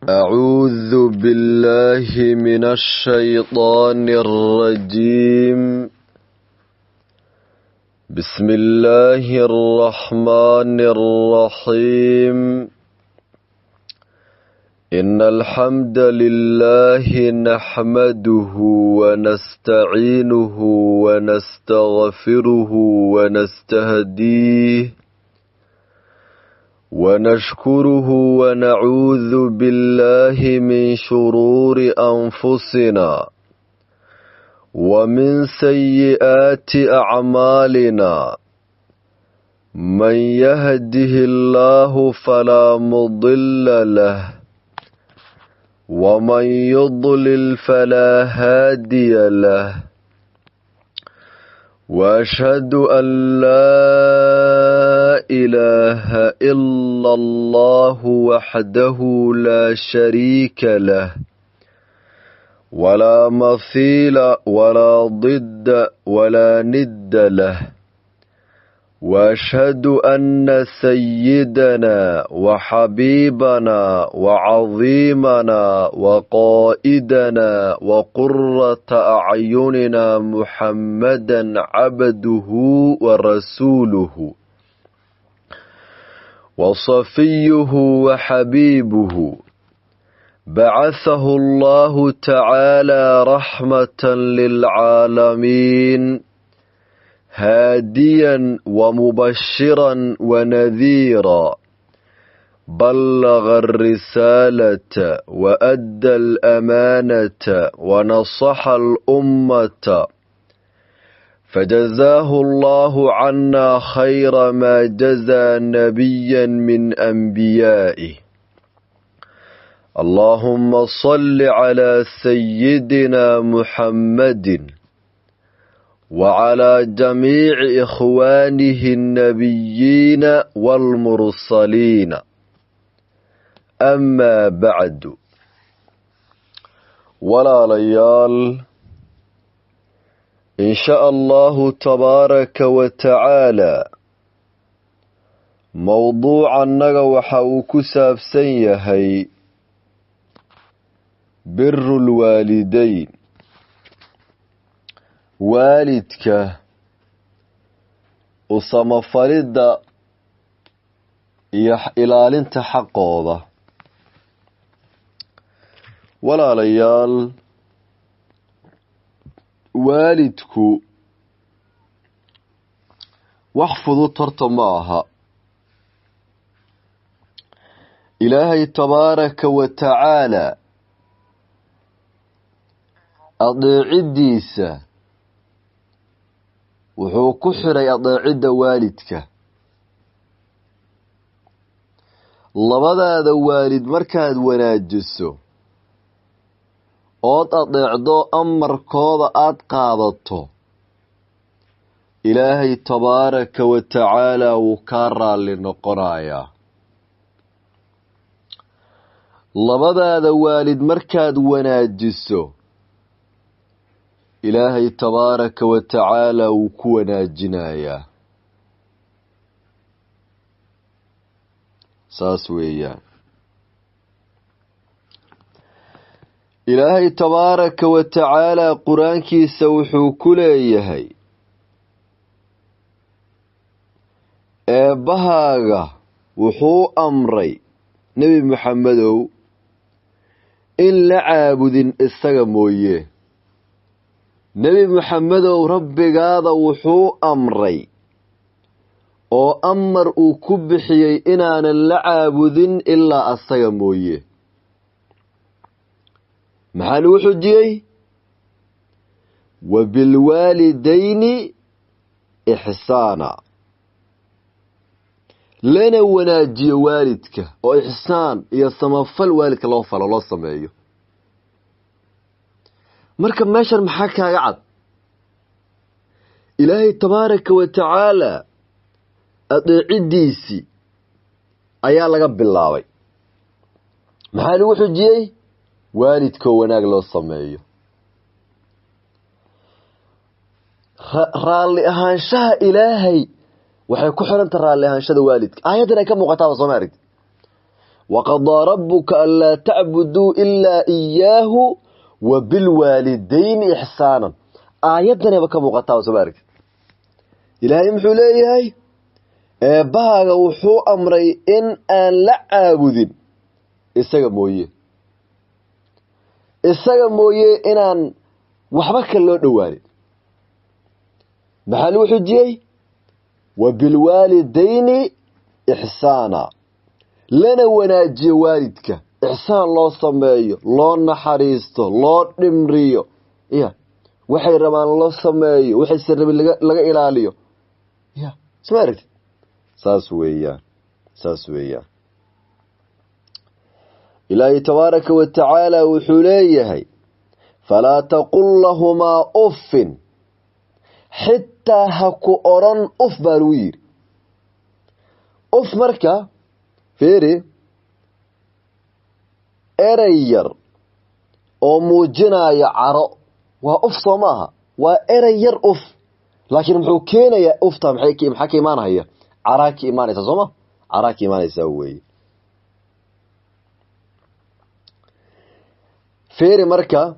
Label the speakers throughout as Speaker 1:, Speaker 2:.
Speaker 1: أعوذ بالله من الشيطان الرجيم. بسم الله الرحمن الرحيم. إن الحمد لله نحمده ونستعينه ونستغفره ونستهديه ونشكره ونعوذ بالله من شرور أنفسنا ومن سيئات أعمالنا. من يهده الله فلا مضل له ومن يضلل فلا هادي له. وأشهد أن لا إله إلا الله وحده لا شريك له ولا مثيل ولا ضد ولا ند له. وأشهد أن سيدنا وحبيبنا وعظيمنا وقائدنا وقرة أعيننا محمدا عبده ورسوله وصفيه وحبيبه. بعثه الله تعالى رحمة للعالمين هاديا ومبشرا ونذيرا. بلغ الرسالة وأدى الأمانة ونصح الأمة فجزاه الله عنا خير ما جزى نبيا من أنبيائه. اللهم صل على سيدنا محمد وعلى جميع إخوانه النبيين والمرسلين. أما بعد، ولا ليال إن شاء الله تبارك وتعالى موضوع النغوح وكساب سيهي بر الوالدين. waalidka u samafalidda iyo ilaalinta xaqooda. walaalayaal, waalidku wax fudud horta ma aha. ilaahay tabaaraka wa tacaala adeecidiisa wuxuu ku xiray adeecidda waalidka. labadaada waalid markaad wanaajiso ood adeecdo amarkooda aad qaadato, ilaahay tabaaraka wa tacaala wuu kaa raalli noqonayaa. labadaada waalid markaad wanaajiso, ilaahay tabaaraka wa tacaala wuu ku wanaajinayaa. saas weeyaan. ilaahay tabaaraka wa tacaala qur-aankiisa wuxuu ku leeyahay, eebbahaaga wuxuu amray nebi maxamedow in la caabudin isaga mooye. nebi maxamedow rabbigaada wuxuu amray oo amar uu ku bixiyey inaanan la caabudin ilaa asaga mooye. maxaa lagu xujiyey? wa bilwaalidayni ixsaana. lana wanaajiyo waalidka oo ixsaan iyo samafal waalidka loo falo, loo sameeyo. marka meeshan maxaa kaaga cad? ilaahay tabaaraka wa tacaala adeecidiisii ayaa laga bilaabay. maxaa lagu xujiyey? waalidkoo wanaag loo sameeyo. raalli ahaanshaha ilaahay waxay ku xiranta raalli ahaanshada waalidka. aayaddan ay ka muuqataaba soo ma aragti? وقضى ربك ألا تعبدوا إلا إياه وبالوالدين إحسانا آياتنا بك مقطعة سبارك إلهي محو ليهي باغا وحو أمري إن أن لا عابدين إساق مويه إنان وحبك اللو دوالي محلو حجي وبالوالدين إحسانا لنا وناجي والدك إحسان الله سميه الله نحريسته الله نمريه إيه وحي رمان الله سميه وحي سرب لغا إلاليه إيه سمعت ساسوية إلهي تبارك وتعالى وحليه فلا تقل لهما أف حتى هكو أران أف بالوير أف مركا فيري إرير أو موجنا يعرأ وأف صماها وإرير أف لكن محوكينا يا أفتا محاكي إيمانها هي عراكي إيماني تصمه عراكي إيماني سوي فيري مركا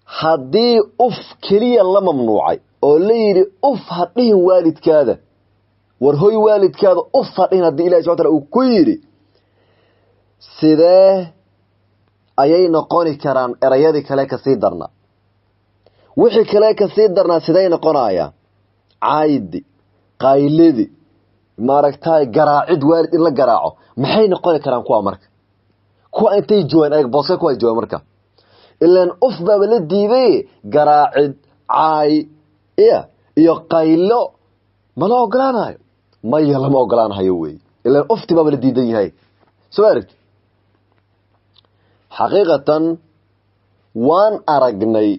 Speaker 1: haddii uf keliya la mamnuucay oo la yidhi uf hadhihin waalidkaada war hoy waalidkaada uf hadhihin haddii ilahi subxana uu ku yidhi sidee ayay noqoni karaan erayadii kale kasii darnaa wixii kale kasii darnaa sidee noqonaya caaydi qaylidi maaragtay garaacid waalid in la garaaco maxay noqoni karaan kuwa marka kuwa intay joogan ay booska kuwa joogan marka ilaan uf baba la diiday garaacid caay iyo qaylo ma la ogolaanayo maya lama ogolaanayo wey ilaan ufti baba la diidan yahay soo aragti xaqiiqatan waan aragnay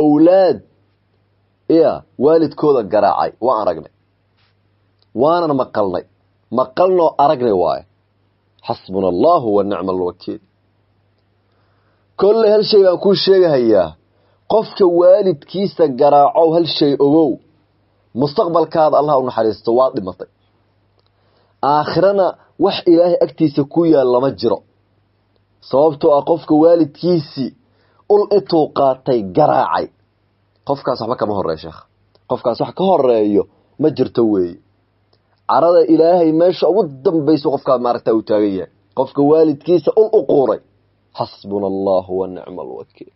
Speaker 1: awlaad waalidkooda garaacay waan aragnay waanan maqalnoo aragnay waaye xasbuna allahu wa nicma alwakiil كل هالشيء بنكون شيء هيا قفك والد كيسة جراعو هالشيء أوو مستقبل كاد الله ونحرس تواد مطي آخرنا وح إلهي أكتي سكويا لمجرى صوبته أقفك والد كيسي قل إتوقاتي جراعي قفك صحبك مهر يا شيخ قفك صحبك مهر يا مجرتوي عرض إلهي ماشي ودم بيسو قفك مارتا وتاغيه قفك والد كيسة قل أقوري حسبنا الله ونعم الوكيل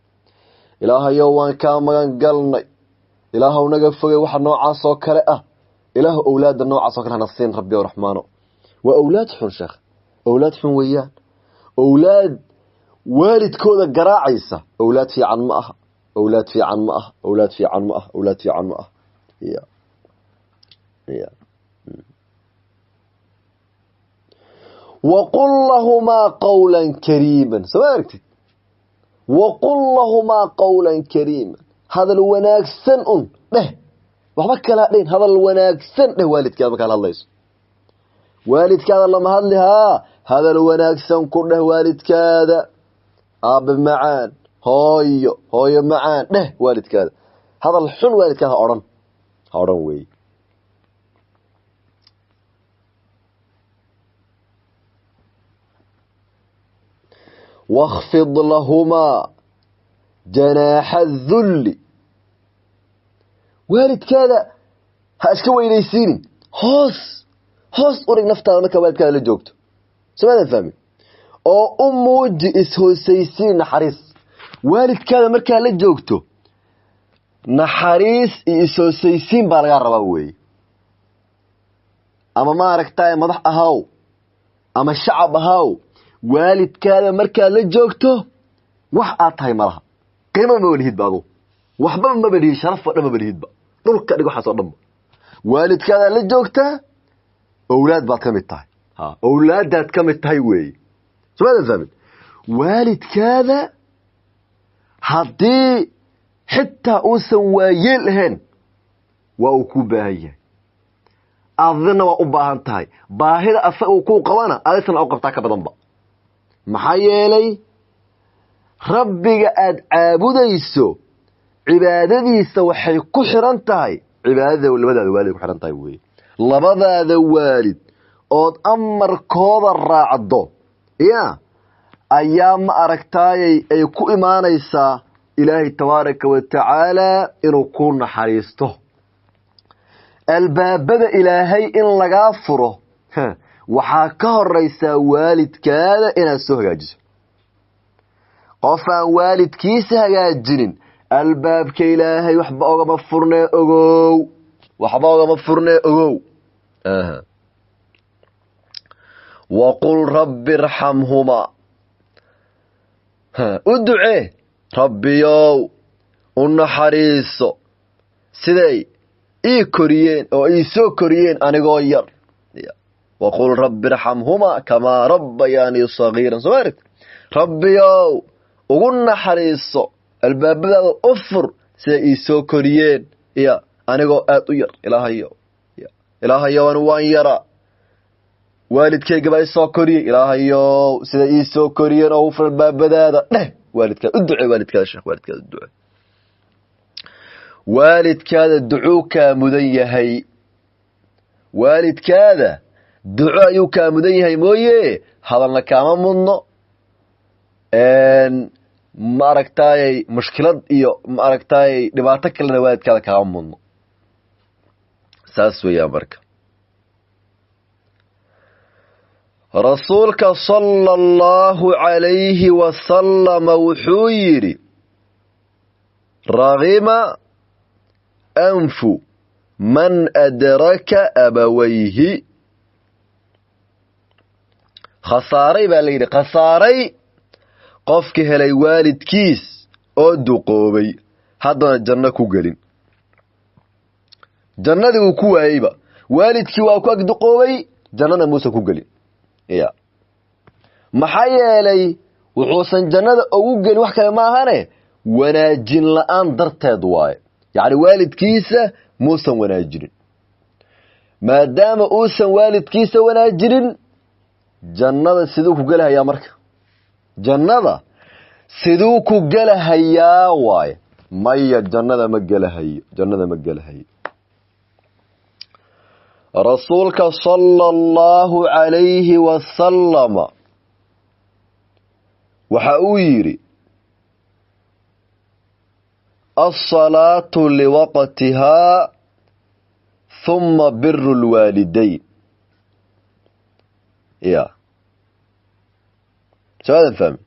Speaker 1: إلهي يوان كامران قلني إلهي ونقفري واحد نوعا صوكرة إلهي أولاد النوعا صوكرة نصين ربي ورحمانه وأولاد حن شيخ أولاد حن ويان أولاد والد كودا قراعيسة أولاد في عن مأه أولاد في عن مأه أولاد في عن مأه أولاد في عن مأه وقل لهما قولا كريما سمعت وقل لهما قولا كريما هذا الوناك سن به وحبك لا دين هذا الوناك سن ده والدك هذا قال الله والدك هذا لما هذلها هذا الوناك سن كله والدك هذا اب معان هاي معان ده والدك هذا الحن والدك هذا اورن وي واخفض لهما جناح الذل والد كذا هاشكو ويليسين هوس أوريك نفتح لك والد كذا اللي جوكته سمعنا فهمي أو وجه إسهوسيسين نحريس والد كذا مركا اللي جوكته نحريس إسهوسيسين بالغار رباوي أما ما ركتاي مضح أهاو أما الشعب أهاو والد كذا مركا لا جوجته wax aad tahay malaha qiimo ma walihid baado waxba ma bari sharaf wada ma barihid ba dhulka dhigo xaso dhanba waalidkaada la joogta awlaad baad kamid tahay awlaadaad kamid tahay weey sabada fahmin waalidkaada hadii xitaa uusan waayeel ahayn waa uu ku baahan adna waa u baahan tahay baahida asaga uu ku qabana aysan u qabtaa ka badanba maxaa yeelay rabbiga aad caabudayso cibaadadiisa waxay ku xiran tahay cibaadada labadaada waalid ku xiran tahay weey labadaada waalid ood amarkooda raacdo ya ayaa ma aragtaayay ay ku imaanaysaa ilaahay tabaaraka wa tacaala inuu ku naxariisto albaabada ilaahay in lagaa furo waxaa ka horaysaa waalidkaada inaad soo hagaajiso qof aan waalidkiisa hagaajinin albaabka ilaahay waxba ogama furnee ogow waqul rabbi irxamhumaa u ducee rabbiyow u naxariiso siday ii koriyeen oo ii soo koriyeen anigoo yar waqul rabbi irxamhumaa kamaa rabbayaanii sagiiran soo maaragta rabbiyow ugu naxariiso albaabadaada u fur siday ii soo koriyeen ya anigoo aad u yar ilaahayow anu waan yaraa waalidkayga baa isoo koriyey ilaahayow siday ii soo koriyeen oo u fur albaabadaada dheh waalidkaada u ducee waalidkaada sheekh waalidkaada u ducee waalidkaada ducuu kaa mudan yahay waalidkaada duco ayuu kaa mudan yahay mooye hadalna kaama mudno ma aragtaayay mushkilad iyo ma aragtaayay dhibaato kalena waalidkaada kaama mudno saas weeyaan marka rasuulka sala allahu calayhi wasalama wuxuu yidhi ragima anfu man adraka abawayhi khasaaray baa la yidhi khasaaray qofki helay waalidkiis oo duqoobay haddana janno ku gelin jannadii uu ku waayeyba waalidkii waa ku ag duqoobay jannana muusan ku gelin ya maxaa yeelay wuxuusan jannada ugu gelin wax kale ma ahane wanaajin la-aan darteed waaye yacni waalidkiisa muusan wanaajinin maadaama uusan waalidkiisa wanaajinin jannada siduu ku gelahayaa marka jannada siduu ku gelahayaa waaye maya jannada ma gelahayo rasuulka sala allahu calayhi wasalama waxa uu yidhi alsalaatu liwaqtihaa huma biru lwaalidayn ya sooaadan fahmi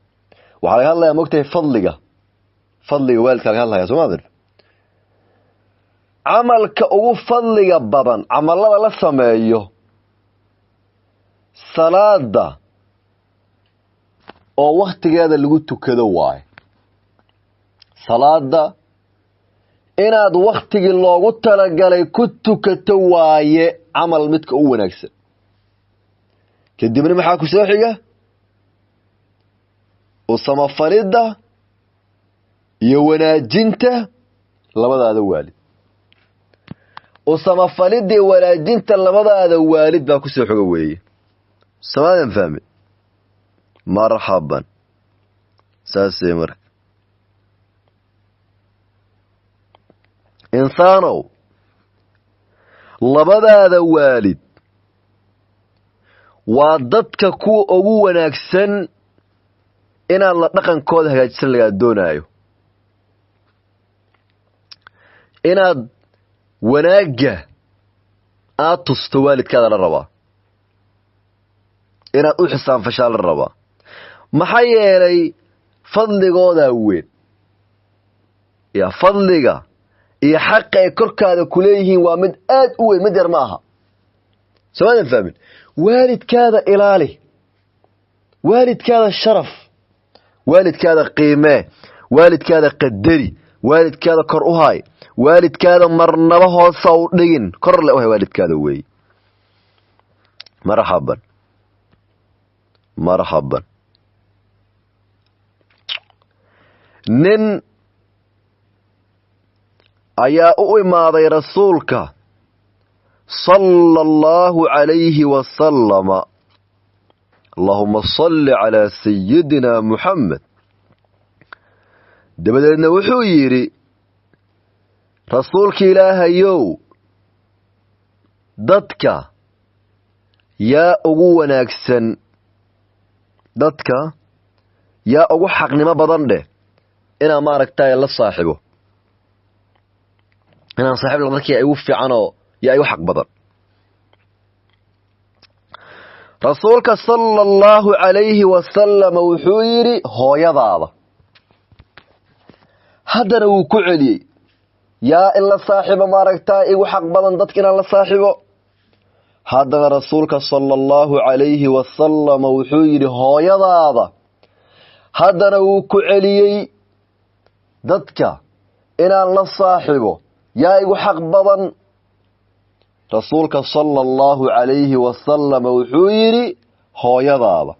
Speaker 1: waxaa laga hadlayaa mogtahay fadliga waalidka laga hadlaya soo maadan camalka ugu fadliga badan camalada la sameeyo salaada oo waktigeeda lagu tukado waaye salaada inaad waktigii loogu talagalay ku tukato waaye camal midka u wanaagsan kadibna maxaa ku soo xiga u samafalidda iyo wanaajinta labadaada waalid u samafalidda iyo wanaajinta labadaada waalid baa ku soo xoga weeye samaadan fahmi marxaban saasee marka insaanow labadaada waalid waa dadka kuwa ugu wanaagsan inaad la dhaqankooda hagaajisan lagaa doonaayo inaad wanaagga aad tusto waalidkaada la rabaa inaad u xisaanfashaa la rabaa maxaa yeelay fadligoodaa weyn ya fadliga iyo xaqa ay korkaada ku leeyihiin waa mid aad u weyn mid yar ma aha soomaadan fahmin waalidkaada ilaali waalidkaada sharaf waalidkaada qiimee waalidkaada qadari waalidkaada kor u haay waalidkaada marnaba hoosa u dhigin kor le u hay waalidkaada weeye marxaban nin ayaa u imaaday rasuulka sala allahu calayhi wasalama allahuma salli calaa sayidina muxamed dabadeedna wuxuu yidhi rasuulka ilaahayow dadka yaa ugu wanaagsan dadka yaa ugu xaqnimo badan dheh inaan maaragtay la saaxibo inaan saaxiib la dadkii igu fiicanoo yaa igu xaq badan rasuulka sallallahu alayhi wasallam wuxuu yiri hooyadaada haddana wuu ku celiyey yaa in la saaxibo maaragtay igu xaq badan dadka inaan la saaxibo haddana rasuulka sallallahu alayhi wasallam wuxuu yiri hooyadaada haddana wuu ku celiyey dadka inaan la saaxibo yaa igu xaq badan rasuulka sallallahu alayhi wasallam wuxuu yiri hooyadaada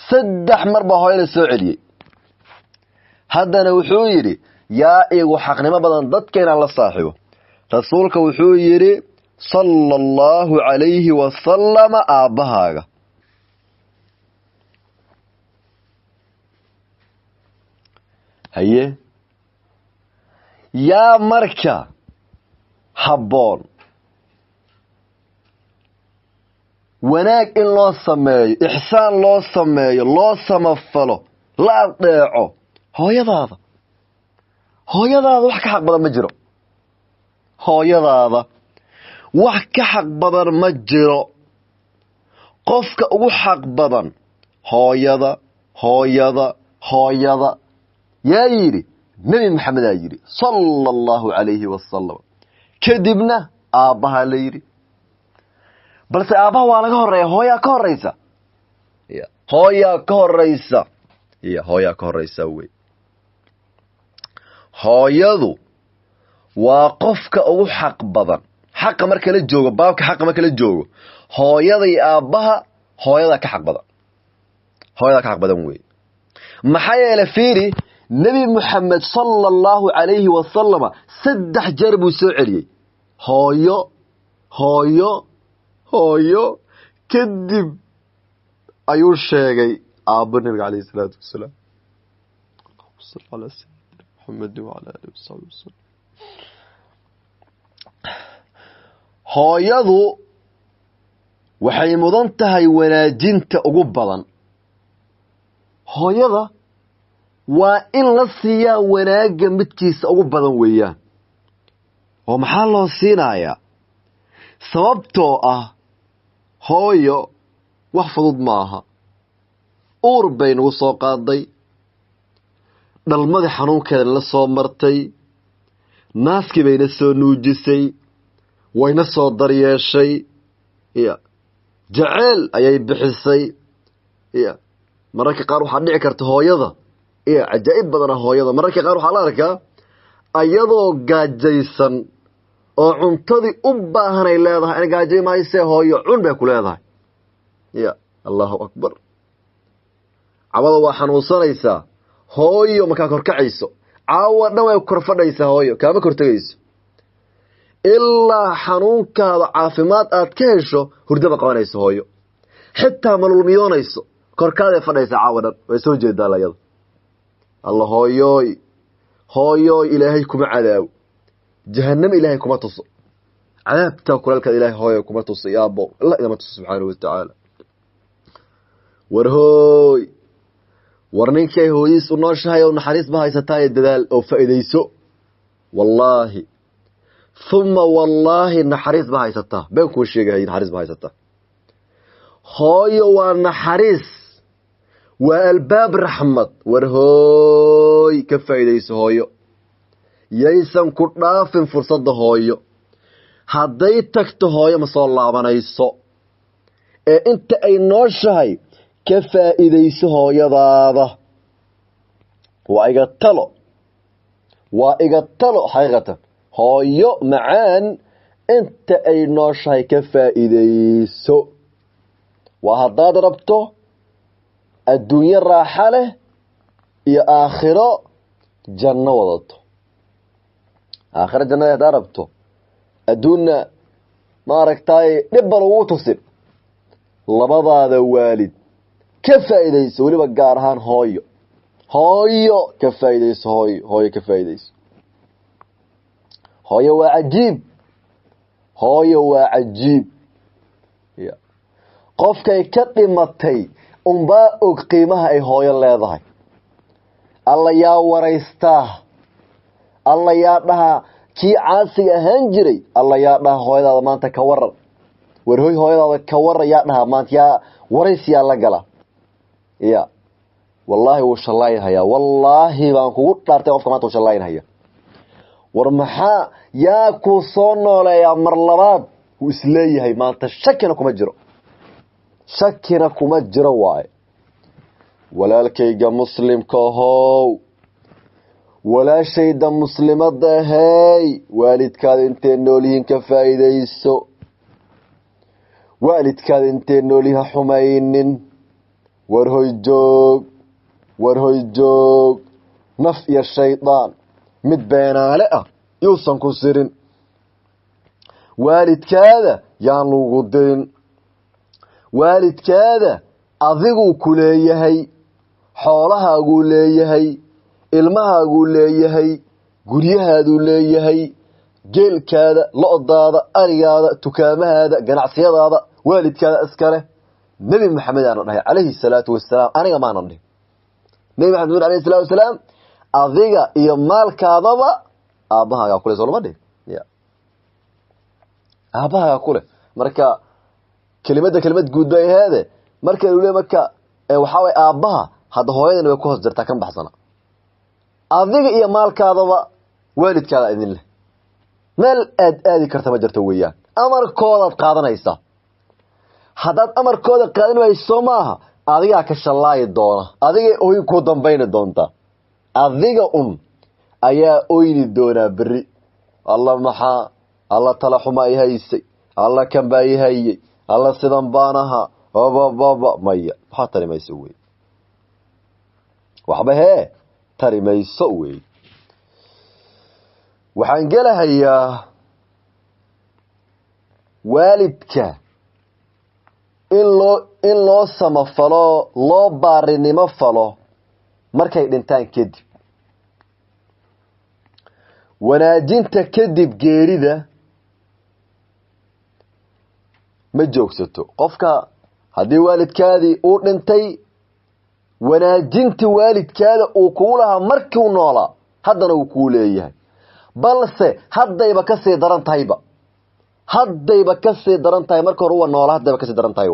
Speaker 1: saddex mar baa hooyada soo celiyey haddana wuxuu yiri yaa igu xaqnimo badan dadka inaan la saaxibo rasuulka wuxuu yiri sallallahu alayhi wasallam aabahaaga haye yaa marka habboon wanaag in loo sameeyo ixsaan loo sameeyo loo samafalo la adeeco hooyadaada wax ka xaq badan ma jiro hooyadaada wax ka xaq badan ma jiro qofka ugu xaq badan hooyada yaa yiri nabi maxamed aa yiri sallallahu alayhi wasallam kadibna aabaha la yiri balse aabaha waa laga horeeyaa hooyaa ka horeysa hooyaa ka horeysa wey hooyadu waa qofka ugu xaq badan xaqa marka la joogo baabka xaqa marka la joogo hooyada iyo aabaha hooyada ka xaq badan wey maxaa yeelay fiiri nabi maxamed sallallahu alayhi wasallam saddex jeer buu soo celiyey hooyo kadib ayuu sheegay aabbo nabiga alayhi salaatu wasalaam محمد وعلى آله وصحبه وسلم hooyadu waxay mudan tahay wanaajinta ugu badan hooyada waa in la siiyaa wanaaga midkiisa ugu badan weeyaan oo maxaa loo siinayaa sababtoo ah hooyo wax fudud maaha uur bay nagu soo qaaday dhalmadii xanuunkeeda la soo martay naaskii bayna soo nuujisay wayna soo daryeeshay jaceyl ayay bixisay mararka qaar waxaa dhici karta hooyada cajaa'ib badana hooyada mararka qaar waxaa la arkaa ayadoo gaajaysan oo cuntadii u baahanay leedahay in gaajay mahaysee hooyo cun bay ku leedahay allahu akbar cawada waa xanuunsanaysaa hooyo markaa korkacayso caawa dhan way kor fadhaysaa hooyo kaama kortegayso ilaa xanuunkaada caafimaad aad ka hesho hurdaba qabanayso hooyo xitaa malulmiyoonayso korkaaday fadhaysaa caawa dhan way soo jeedaa layada alla hooyooy ilaahay kuma cadaabo jahannam ilaahay kuma tuso cadaabta kulaalkaada ilaahay hooyo kuma tuso yaabo allah idama tuso subxaanahu watacaala war ninkay hooyadiis u nooshahay oo naxariis ba haysataa dadaal oo faa'iideyso wallaahi thumma wallaahi naxariis ba haysataa been kuu sheegahay naxariis ba haysataa hooyo waa naxariis waa albaab raxmad war hooy ka faa'iideyso hooyo yaysan ku dhaafin fursadda hooyo hadday tagto hooyo ma soo laabanayso ee inta ay nooshahay ka faa'iideyso hooyadaada waa iga talo xaqiiqatan hooyo macaan inta ay nooshahay ka faa'iideyso waa haddaad rabto adduunyo raaxa leh iyo aakhiro janno wadato aakhiro jannada haddaad rabto adduunna maaragtay dhibba lagu tusin labadaada waalid ka faa'iideyso weliba gaar ahaan hooyo ka faa'iideyso hooyo ka faa'iideyso hooyo waa cajiib qofkay ka dhimatay unbaa og qiimaha ay hooyo leedahay. alla yaa waraystaa, alla yaa dhaha kii caasiga ahaan jiray, alla yaa dhaha hooyadaada maanta ka waran, war hooy hooyadaada ka waran yaa dhaha maanta, yaa waraysiyaa la gala. ya wallaahi wuu shallaynhayaa, wallaahi baan kugu dhaartay qofka maanta wuu shallaynhaya. war maxaa yaa ku soo nooleeyaa mar labaad wuu isleeyahay maanta, shakina kuma jiro, shakina kuma jiro waaye. walaalkayga muslimka ahow, walaashayda muslimada ahay, waalidkaada intee noolyihiin ka faa'iidayso, waalidkaada intee noolyiha xumaynin. war hoy joog, war hoy joog, naf iyo shaydaan mid beenaale ah yuusan ku sirin. waalidkaada yaan lagu dirin, waalidkaada adiguu ku leeyahay, xoolahaaguu leeyahay, ilmahaaguu leeyahay, guryahaaduu leeyahay, geelkaada, lo-daada, arigaada, tukaamahaada, ganacsiyadaada waalidkaada iskale. nebi maxamed aana dhahay calayhi salaatu wasalaam, aniga maanan dhihin. nebi maxamed alayhi salaatu wasalaam adiga iyo maalkaadaba aabbahaagaa kule, soo lama dhihin. aabbahaagaa kule. marka kelimad guud bay aheede, marka uu leeyahay marka waxa way aabbaha hadda hooyadana way ku hoos jirtaa kan baxsana. adiga iyo maalkaadaba waalidkaada idin leh, meel aad aadi karta ma jirto weeyaan. amarkoodaad qaadanaysaa. haddaad amarkooda qaadan wayso maaha, adigaa ka shallaayi doona, adigay ooyin ku dambayni doontaa. adiga ayaa oyni doonaa berri. alla maxaa, alla tala xuma i haysay, alla kan baa i hayay, alla sidan baan ahaa, bababa maya, maxaa tari mayso wey, waxba hee tari mayso wey. waxaan gelahayaa waalidka in loo samafalo, loo baarinimo falo markay dhintaan kadib. wanaajinta kadib geerida ma joogsato. qofka haddii waalidkaadii uu dhintay, wanaajinta waalidkaada uu kugu lahaa markiu noolaa haddana uu kuu leeyahay, balse haddayba kasii daran tahayba, haddayba kasii daran tahay. marka hore uwa noolaa haddayba kasii daran tahay.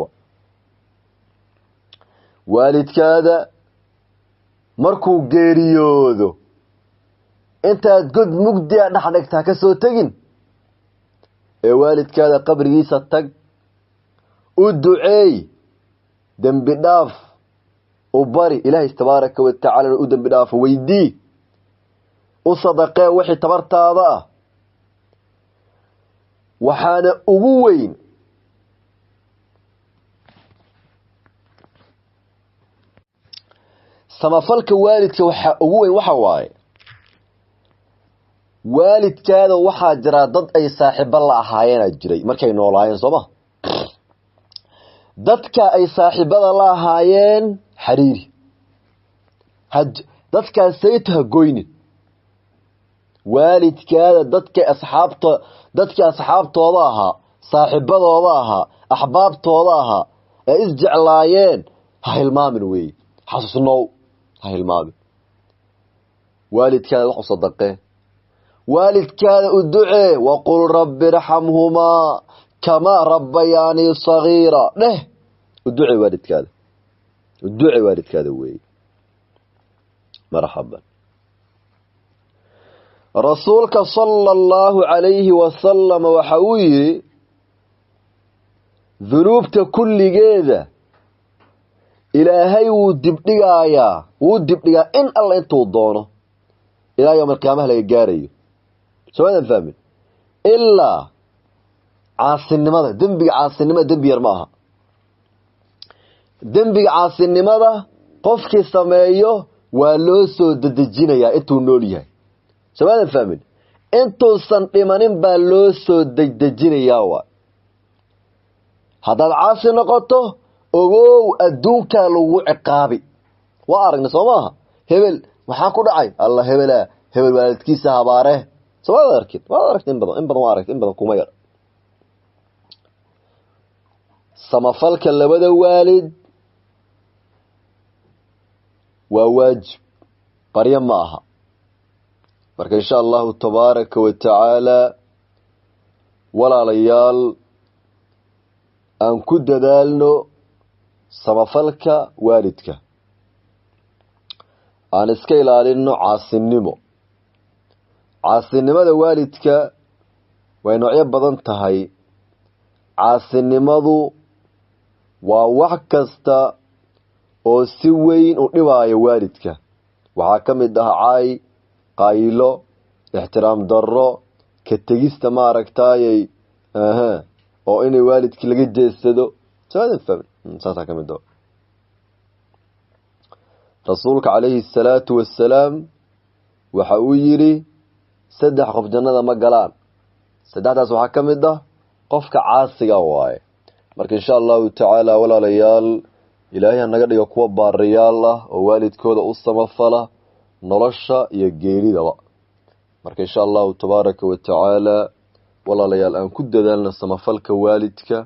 Speaker 1: waalidkaada markuu geeriyoodo, intaad god mugdiya dhex dhigtaa ka soo tegin, ee waalidkaada qabrigiisa tag, u duceey, dembi dhaaf u bari, ilaahay tabaaraka wa tacaala u dembi dhaafo weydii, u sadaqee wixii tabartaada ah. waxaana ugu weyn samafalka waalidka, waxaa ugu weyn waxa waaye waalidkaada waxaa jira dad ay saaxiibo la ahaayeenaa jiray markay noolaayeen, sooma? dadka ay saaxiibada la ahaayeen xariiri, dadkaas saytu ha goynin. waalidkaada dadkii asxaabtooda ahaa, saaxiibadooda ahaa, axbaabtooda ahaa ee isjeclaayeen ha hilmaamin wey, xasuusnow, ha hilmaamin. waalidkaada wax u sadaqee, waalidkaada u ducee, waqul rabbi irxamhumaa kamaa rabbayaanii sagiira dheh. u ducee waalidkaada, u ducee waalidkaada wey. marxaban. rasuulka sala allahu calayhi wasalam waxa uu yidhi, dunuubta kulligeeda ilaahay wuu dibdhigaa in alla intuu doono ilaa yowma alqiyaamaha laga gaarayo. soomaadan fahmin? ilaa caasinimada, dembiga caasinimada dembi yar ma aha. dembiga caasinimada qofkii sameeyo waa loo soo dedejinayaa intuu nool yahay. soomaadan fahmin? intuusan dhimanin baa loo soo dedejinayaa. waa haddaad caasi noqoto, ogow adduunkaa lagu ciqaabi. waa aragna soo maaha? hebel maxaa ku dhacay? alla hebel waalidkiisa habaare. soomaadan arkin? waad aragta in badan waa aragta, in badan kuma yar. samafalka labada waalid waa waajib qaryo ma aha marka insha allahu tabaaraka wa tacaala walaalayaal aan ku dadaalno samafalka waalidka aan iska ilaalino caasinimada waalidka way noocyo badan tahay caasinimadu waa wax kasta oo si weyn u dhibaayo waalidka waxaa ka mid ah qaylo ixtiraam darro ka tegista maaragtaayay oo inay waalidkii laga jeesado saasa ka mid ah rasuulka calayhi salaatu wassalaam waxa uu yidhi 3 qof jannada ma galaan 3daas waxaa ka mid ah qofka caasiga waaye marka insha allahu tacaala walaalayaal ilaahay naga dhigo kuwa baariyaal ah oo waalidkooda u samafala nolosha iyo geeridaba marka insha allahu tabaaraka wa tacaala walaalayaal aan ku dadaalna samafalka waalidka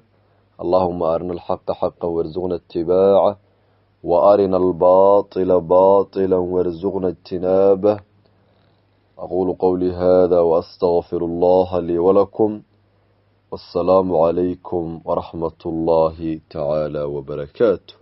Speaker 1: allahumma arina alxaqa xaqan warzuqna ittibaaca wa arina albaatila baatilan warzuqna ijtinaabah aqulu qawli hada wa astaghfiru allaha lii walakum والسلام عليكم ورحمة الله تعالى وبركاته